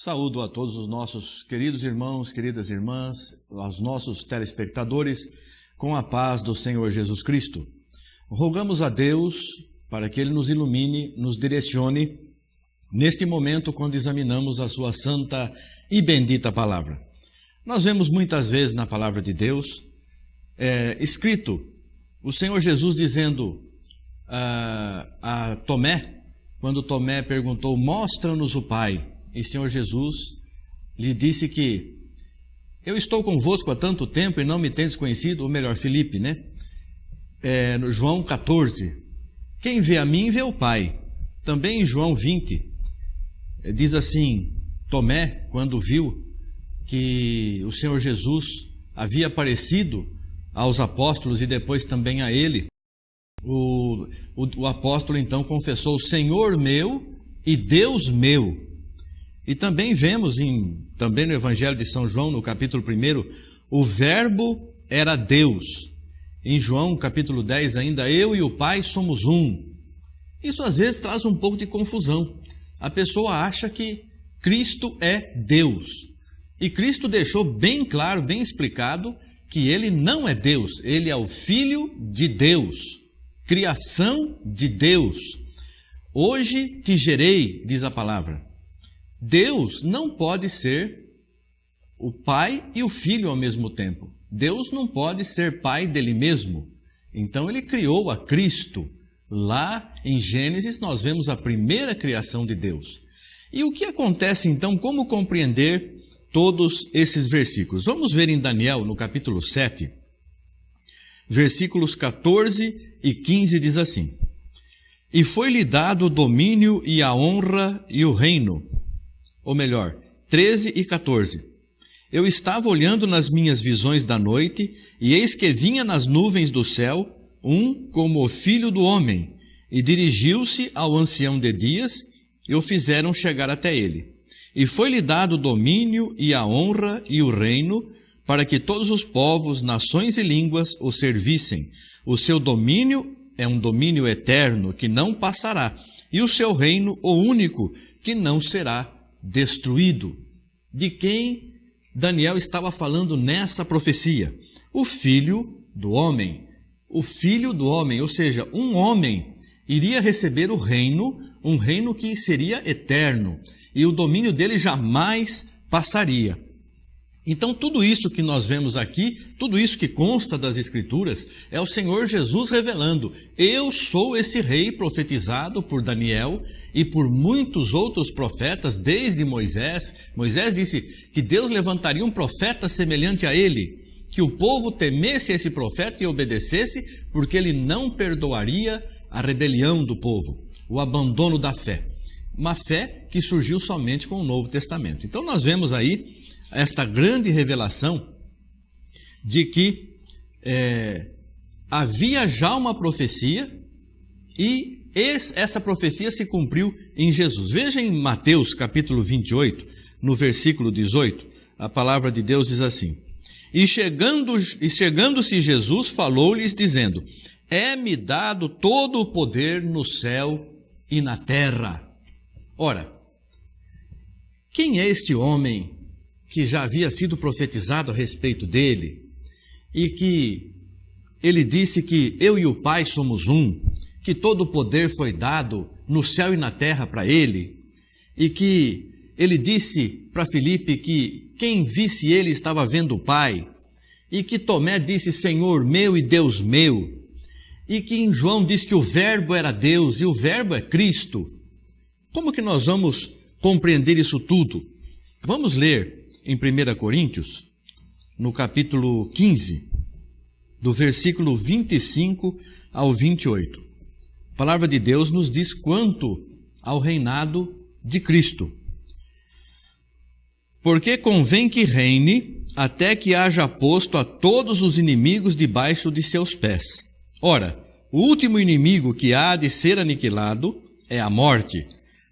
Saúdo a todos os nossos queridos irmãos, queridas irmãs, aos nossos telespectadores, com a paz do Senhor Jesus Cristo. Rogamos a Deus para que Ele nos ilumine, nos direcione neste momento quando examinamos a sua santa e bendita palavra. Nós vemos muitas vezes na palavra de Deus escrito o Senhor Jesus dizendo a Tomé, quando Tomé perguntou: mostra-nos o Pai. E Senhor Jesus lhe disse que eu estou convosco há tanto tempo e não me tendes conhecido, ou melhor, Filipe, né? No João 14, quem vê a mim vê o Pai. Também em João 20, diz assim, Tomé, quando viu que o Senhor Jesus havia aparecido aos apóstolos e depois também a ele, o apóstolo então confessou: Senhor meu e Deus meu. E também vemos também no Evangelho de São João, no capítulo 1, o verbo era Deus. Em João, capítulo 10 ainda, eu e o Pai somos um. Isso às vezes traz um pouco de confusão. A pessoa acha que Cristo é Deus. E Cristo deixou bem claro, bem explicado, que Ele não é Deus. Ele é o Filho de Deus, criação de Deus. Hoje te gerei, diz a palavra. Deus não pode ser o Pai e o Filho ao mesmo tempo. Deus não pode ser Pai dele mesmo. Então Ele criou a Cristo. Lá em Gênesis nós vemos a primeira criação de Deus. E o que acontece então? Como compreender todos esses versículos? Vamos ver em Daniel, no capítulo 7, versículos 14 e 15 diz assim: E foi-lhe dado o domínio e a honra e o reino. Ou melhor, 13 e 14. Eu estava olhando nas minhas visões da noite, e eis que vinha nas nuvens do céu como o filho do homem, e dirigiu-se ao ancião de dias, e o fizeram chegar até ele. E foi-lhe dado o domínio e a honra e o reino, para que todos os povos, nações e línguas o servissem. O seu domínio é um domínio eterno, que não passará, e o seu reino, o único, que não será destruído. De quem Daniel estava falando nessa profecia? O Filho do Homem. O Filho do Homem, ou seja, um homem iria receber o reino, um reino que seria eterno, e o domínio dele jamais passaria. Então tudo isso que nós vemos aqui, tudo isso que consta das Escrituras, é o Senhor Jesus revelando: eu sou esse rei profetizado por Daniel e por muitos outros profetas, desde Moisés. Moisés disse que Deus levantaria um profeta semelhante a ele, que o povo temesse esse profeta e obedecesse, porque ele não perdoaria a rebelião do povo, o abandono da fé. Uma fé que surgiu somente com o Novo Testamento. Então nós vemos aí esta grande revelação de que havia já uma profecia e essa profecia se cumpriu em Jesus. Veja em Mateus capítulo 28, no versículo 18, a palavra de Deus diz assim: E chegando-se Jesus, falou-lhes dizendo: É-me dado todo o poder no céu e na terra. Ora, quem é este homem que já havia sido profetizado a respeito dele, e que ele disse que eu e o Pai somos um, que todo o poder foi dado no céu e na terra para ele, e que ele disse para Filipe que quem visse ele estava vendo o Pai, e que Tomé disse: Senhor meu e Deus meu, e que em João diz que o verbo era Deus e o verbo é Cristo. Como que nós vamos compreender isso tudo? Vamos ler em 1 Coríntios, no capítulo 15, do versículo 25 ao 28. A palavra de Deus nos diz quanto ao reinado de Cristo. Porque convém que reine até que haja posto a todos os inimigos debaixo de seus pés. Ora, o último inimigo que há de ser aniquilado é a morte,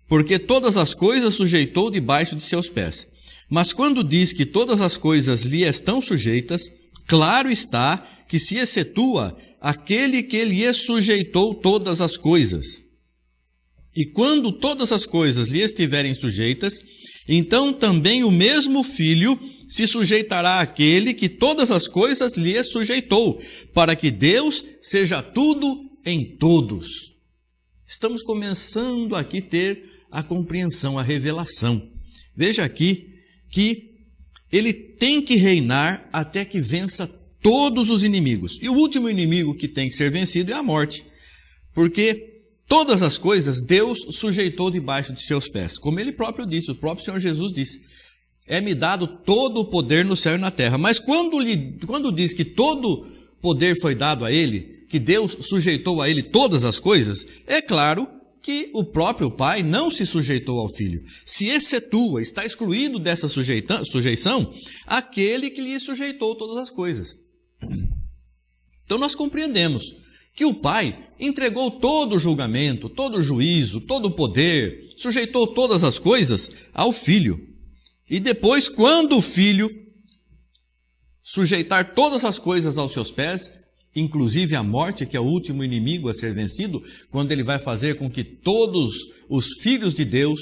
porque todas as coisas sujeitou debaixo de seus pés. Mas quando diz que todas as coisas lhe estão sujeitas, claro está que se excetua aquele que lhe sujeitou todas as coisas. E quando todas as coisas lhe estiverem sujeitas, Então também o mesmo Filho se sujeitará àquele que todas as coisas lhe sujeitou, para que Deus seja tudo em todos. Estamos começando aqui a ter a compreensão, a revelação. Veja aqui que ele tem que reinar até que vença todos os inimigos. E o último inimigo que tem que ser vencido é a morte, porque todas as coisas Deus sujeitou debaixo de seus pés. Como ele próprio disse, o próprio Senhor Jesus disse, é-me dado todo o poder no céu e na terra. Mas quando diz que todo poder foi dado a ele, que Deus sujeitou a ele todas as coisas, é claro que o próprio Pai não se sujeitou ao Filho. Se excetua, está excluído dessa sujeição, aquele que lhe sujeitou todas as coisas. Então nós compreendemos que o Pai entregou todo o julgamento, todo o juízo, todo o poder, sujeitou todas as coisas ao Filho. E depois, quando o Filho sujeitar todas as coisas aos seus pés, inclusive a morte, que é o último inimigo a ser vencido, quando ele vai fazer com que todos os filhos de Deus,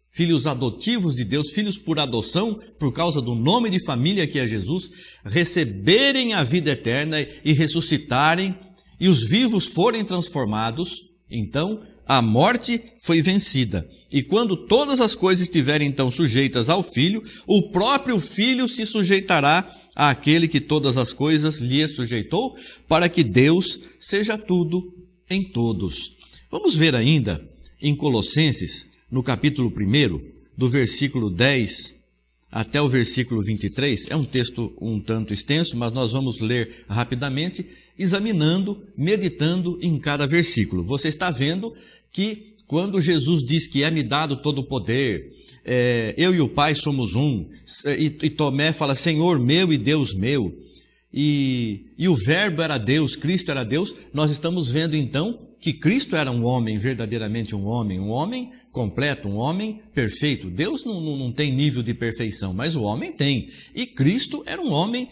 filhos adotivos de Deus, filhos por adoção, por causa do nome de família que é Jesus, receberem a vida eterna e ressuscitarem, e os vivos forem transformados, então a morte foi vencida. E quando todas as coisas estiverem então sujeitas ao Filho, o próprio Filho se sujeitará àquele que todas as coisas lhe sujeitou, para que Deus seja tudo em todos. Vamos ver ainda em Colossenses, no capítulo 1, do versículo 10 até o versículo 23. É um texto um tanto extenso, mas nós vamos ler rapidamente, examinando, meditando em cada versículo. Você está vendo que quando Jesus diz que é-me dado todo o poder, eu e o Pai somos um, e Tomé fala, Senhor meu e Deus meu, e o verbo era Deus, Cristo era Deus, nós estamos vendo então que Cristo era um homem, verdadeiramente um homem completo, um homem perfeito. Deus não tem nível de perfeição, mas o homem tem. E Cristo era um homem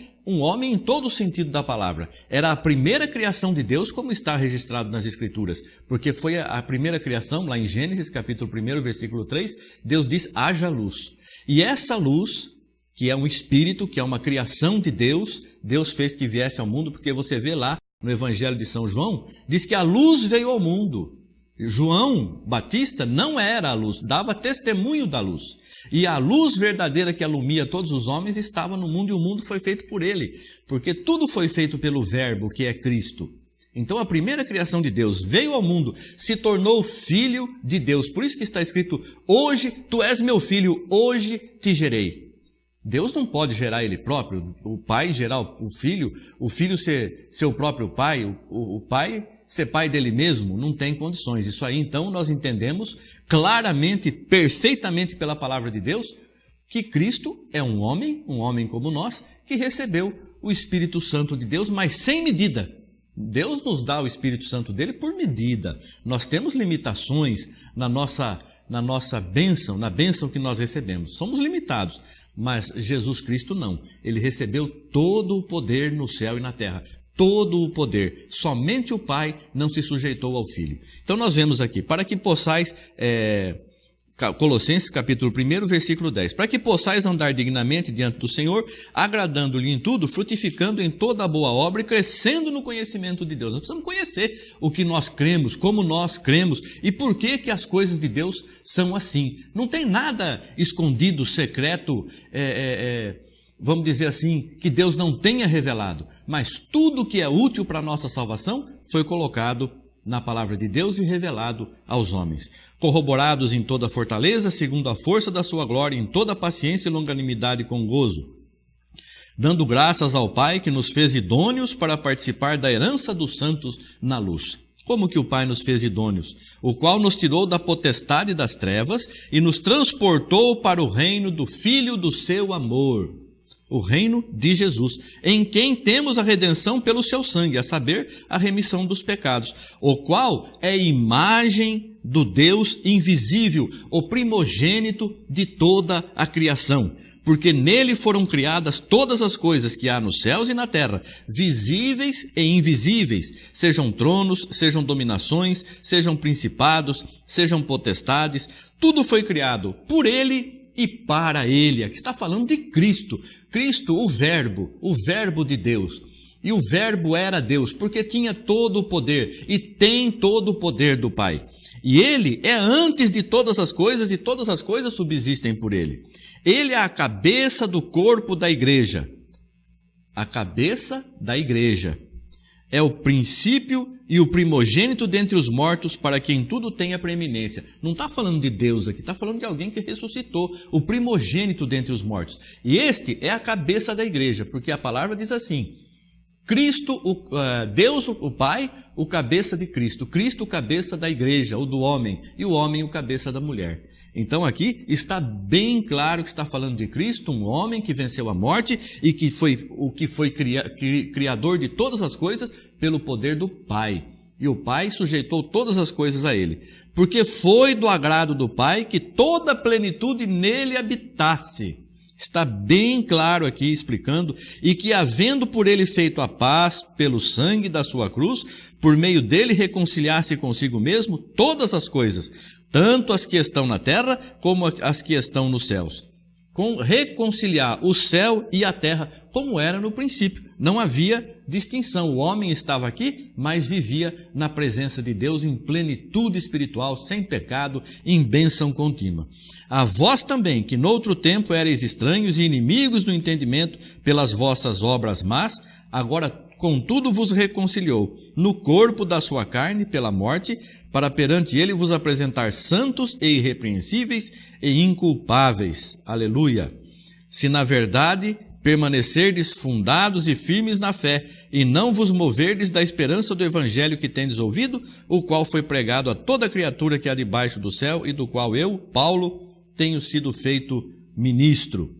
em todo o sentido da palavra. Era a primeira criação de Deus, como está registrado nas Escrituras, porque foi a primeira criação, lá em Gênesis, capítulo 1, versículo 3, Deus diz, haja luz. E essa luz, que é um espírito, que é uma criação de Deus, Deus fez que viesse ao mundo, porque você vê lá no Evangelho de São João, diz que a luz veio ao mundo. João Batista não era a luz, dava testemunho da luz. E a luz verdadeira que alumia todos os homens estava no mundo, e o mundo foi feito por ele, porque tudo foi feito pelo Verbo, que é Cristo. Então a primeira criação de Deus veio ao mundo, se tornou filho de Deus. Por isso que está escrito, hoje tu és meu filho, hoje te gerei. Deus não pode gerar ele próprio, o pai gerar o filho ser seu próprio pai, o pai ser pai dele mesmo, não tem condições. Isso aí, então, nós entendemos claramente, perfeitamente pela palavra de Deus, que Cristo é um homem como nós, que recebeu o Espírito Santo de Deus, mas sem medida. Deus nos dá o Espírito Santo dele por medida. Nós temos limitações na nossa bênção, na bênção que nós recebemos. Somos limitados, mas Jesus Cristo não. Ele recebeu todo o poder no céu e na terra. Todo o poder. Somente o Pai não se sujeitou ao Filho. Então nós vemos aqui, para que possais, Colossenses capítulo 1, versículo 10, para que possais andar dignamente diante do Senhor, agradando-lhe em tudo, frutificando em toda a boa obra e crescendo no conhecimento de Deus. Nós precisamos conhecer o que nós cremos, como nós cremos e por que as coisas de Deus são assim. Não tem nada escondido, secreto, vamos dizer assim, que Deus não tenha revelado, mas tudo que é útil para a nossa salvação foi colocado na palavra de Deus e revelado aos homens. Corroborados em toda fortaleza, segundo a força da sua glória, em toda paciência e longanimidade com gozo, dando graças ao Pai que nos fez idôneos para participar da herança dos santos na luz. Como que o Pai nos fez idôneos? O qual nos tirou da potestade das trevas e nos transportou para o reino do Filho do seu amor, o reino de Jesus, em quem temos a redenção pelo seu sangue, a saber, a remissão dos pecados, o qual é imagem do Deus invisível, o primogênito de toda a criação, porque nele foram criadas todas as coisas que há nos céus e na terra, visíveis e invisíveis, sejam tronos, sejam dominações, sejam principados, sejam potestades, tudo foi criado por ele e para ele. Aqui está falando de Cristo. Cristo, o Verbo de Deus. E o Verbo era Deus, porque tinha todo o poder e tem todo o poder do Pai. E ele é antes de todas as coisas e todas as coisas subsistem por ele. Ele é a cabeça do corpo da igreja. A cabeça da igreja. É o princípio e o primogênito dentre os mortos, para que em tudo tenha preeminência. Não está falando de Deus aqui, está falando de alguém que ressuscitou, o primogênito dentre os mortos. E este é a cabeça da igreja, porque a palavra diz assim: Cristo, Deus o Pai, o cabeça de Cristo. Cristo, o cabeça da igreja, ou do homem, e o homem, o cabeça da mulher. Então aqui está bem claro que está falando de Cristo, um homem que venceu a morte e que foi criador de todas as coisas pelo poder do Pai. E o Pai sujeitou todas as coisas a ele. Porque foi do agrado do Pai que toda a plenitude nele habitasse. Está bem claro aqui explicando, e que havendo por ele feito a paz pelo sangue da sua cruz, por meio dele reconciliasse consigo mesmo todas as coisas, tanto as que estão na terra como as que estão nos céus. Reconciliar o céu e a terra como era no princípio. Não havia distinção. O homem estava aqui, mas vivia na presença de Deus em plenitude espiritual, sem pecado, em bênção contínua. A vós também, que noutro tempo erais estranhos e inimigos do entendimento pelas vossas obras más, agora contudo vos reconciliou no corpo da sua carne pela morte, para perante ele vos apresentar santos e irrepreensíveis e inculpáveis. Aleluia! Se na verdade permanecerdes fundados e firmes na fé, e não vos moverdes da esperança do evangelho que tendes ouvido, o qual foi pregado a toda criatura que há debaixo do céu, e do qual eu, Paulo, tenho sido feito ministro.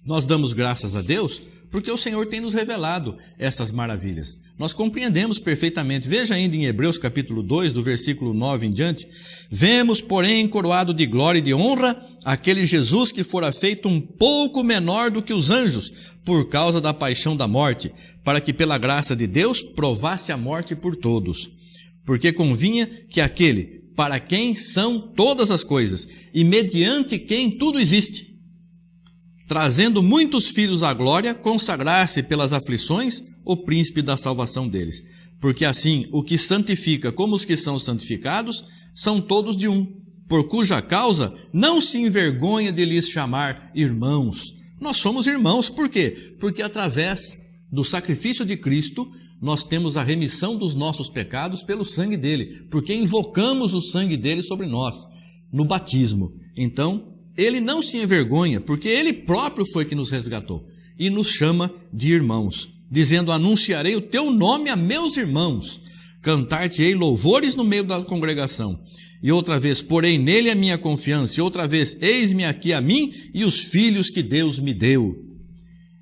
Nós damos graças a Deus porque o Senhor tem nos revelado essas maravilhas. Nós compreendemos perfeitamente. Veja ainda em Hebreus capítulo 2, do versículo 9 em diante. Vemos, porém, coroado de glória e de honra, aquele Jesus que fora feito um pouco menor do que os anjos, por causa da paixão da morte, para que pela graça de Deus provasse a morte por todos. Porque convinha que aquele para quem são todas as coisas, e mediante quem tudo existe, trazendo muitos filhos à glória, consagrasse pelas aflições o príncipe da salvação deles. Porque assim, o que santifica como os que são santificados, são todos de um, por cuja causa não se envergonha de lhes chamar irmãos. Nós somos irmãos, por quê? Porque através do sacrifício de Cristo, nós temos a remissão dos nossos pecados pelo sangue dele, porque invocamos o sangue dele sobre nós, no batismo. Então, ele não se envergonha, porque ele próprio foi que nos resgatou e nos chama de irmãos, dizendo: anunciarei o teu nome a meus irmãos, cantar-te-ei louvores no meio da congregação. E outra vez, porei nele a minha confiança, e outra vez, eis-me aqui a mim e os filhos que Deus me deu.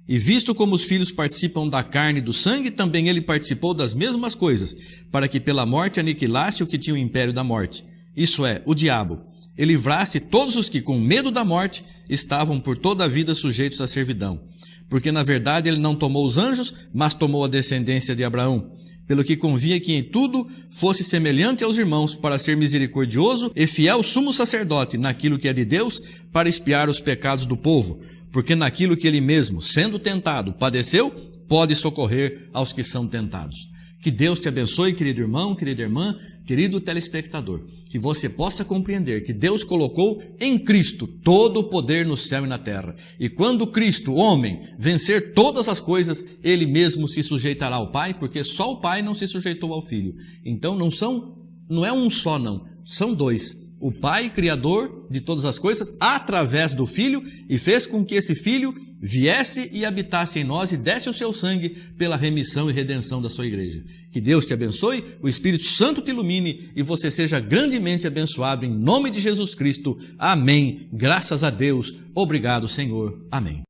E visto como os filhos participam da carne e do sangue, também ele participou das mesmas coisas, para que pela morte aniquilasse o que tinha o império da morte, isso é, o diabo, e livrasse todos os que, com medo da morte, estavam por toda a vida sujeitos à servidão. Porque, na verdade, ele não tomou os anjos, mas tomou a descendência de Abraão, pelo que convinha que em tudo fosse semelhante aos irmãos, para ser misericordioso e fiel sumo sacerdote naquilo que é de Deus, para expiar os pecados do povo, porque naquilo que ele mesmo, sendo tentado, padeceu, pode socorrer aos que são tentados. Que Deus te abençoe, querido irmão, querida irmã, querido telespectador, que você possa compreender que Deus colocou em Cristo todo o poder no céu e na terra. E quando Cristo, homem, vencer todas as coisas, ele mesmo se sujeitará ao Pai, porque só o Pai não se sujeitou ao Filho. Então não é um só não, são dois. O Pai, Criador de todas as coisas, através do Filho, e fez com que esse Filho viesse e habitasse em nós e desse o seu sangue pela remissão e redenção da sua igreja. Que Deus te abençoe, o Espírito Santo te ilumine e você seja grandemente abençoado em nome de Jesus Cristo. Amém. Graças a Deus. Obrigado, Senhor. Amém.